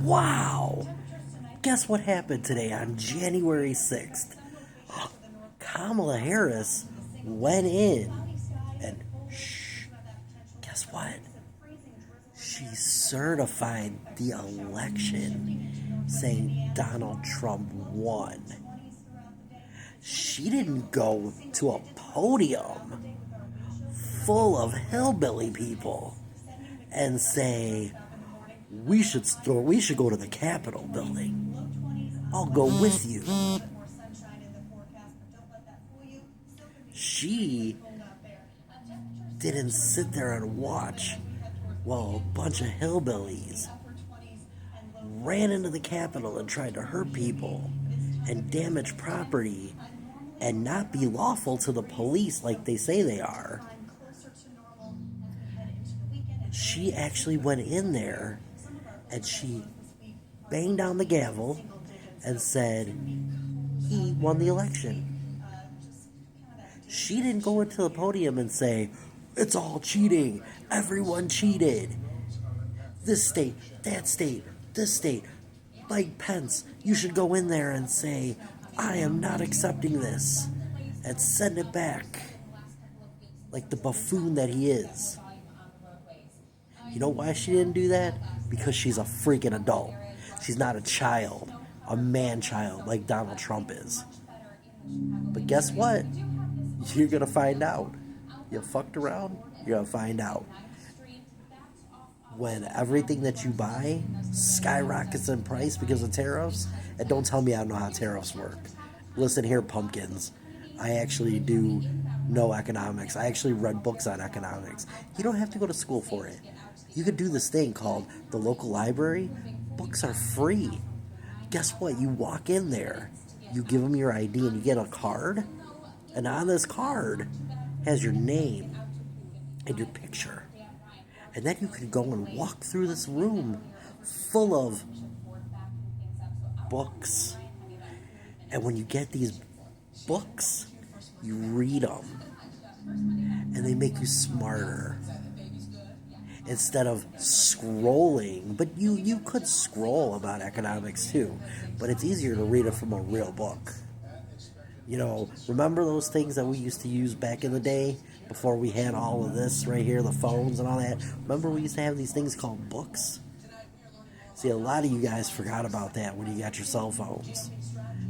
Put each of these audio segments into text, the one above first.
Wow! Guess what happened today on January 6th? Kamala Harris went in and guess what? She certified the election saying Donald Trump won. She didn't go to a podium full of hillbilly people and say we should go to the Capitol building. I'll go with you. She didn't sit there and watch while a bunch of hillbillies ran into the Capitol and tried to hurt people and damage property and not be lawful to the police like they say they are. She actually went in there and she banged down the gavel and said he won the election. She didn't go into the podium and say, it's all cheating, everyone cheated. This state, that state, this state. Like Pence, you should go in there and say, I am not accepting this, and send it back like the buffoon that he is. You know why she didn't do that? Because she's a freaking adult. She's not a child, a man-child like Donald Trump is. But guess what? You're going to find out. You fucked around, you're going to find out. When everything that you buy skyrockets in price because of tariffs, and don't tell me I don't know how tariffs work. Listen here, pumpkins. I actually do know economics. I actually read books on economics. You don't have to go to school for it. You could do this thing called the local library. Books are free. Guess what? You walk in there, you give them your ID, and you get a card. And on this card has your name and your picture. And then you can go and walk through this room full of books. And when you get these books, you read them. And they make you smarter. Instead of scrolling, but you could scroll about economics too, but it's easier to read it from a real book. You know, remember those things that we used to use back in the day before we had all of this right here, the phones and all that? Remember we used to have these things called books? See, a lot of you guys forgot about that when you got your cell phones.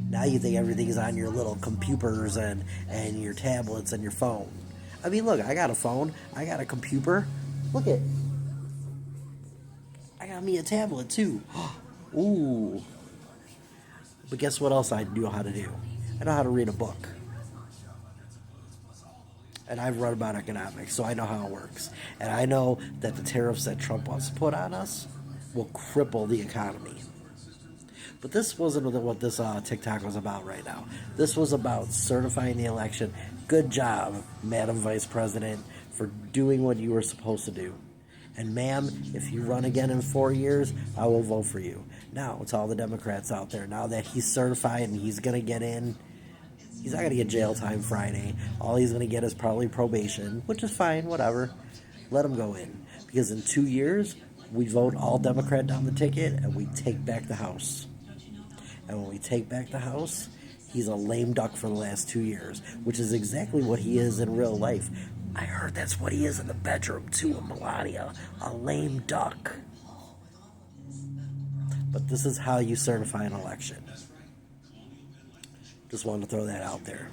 Now you think everything is on your little computers and your tablets and your phone. I mean, look, I got a phone, I got a computer. Look at, I got me a tablet too. Ooh. But guess what else I know how to do? I know how to read a book. And I've read about economics, so I know how it works. And I know that the tariffs that Trump wants to put on us will cripple the economy. But this wasn't what this TikTok was about right now. This was about certifying the election. Good job, Madam Vice President, for doing what you were supposed to do. And ma'am, if you run again in 4 years, I will vote for you. Now, it's all the Democrats out there. Now that he's certified and he's going to get in, he's not going to get jail time Friday. All he's going to get is probably probation, which is fine, whatever. Let him go in. Because in 2 years, we vote all Democrat down the ticket and we take back the House. And when we take back the House, he's a lame duck for the last 2 years, which is exactly what he is in real life. I heard that's what he is in the bedroom, too, with Melania. A lame duck. But this is how you certify an election. Just wanted to throw that out there.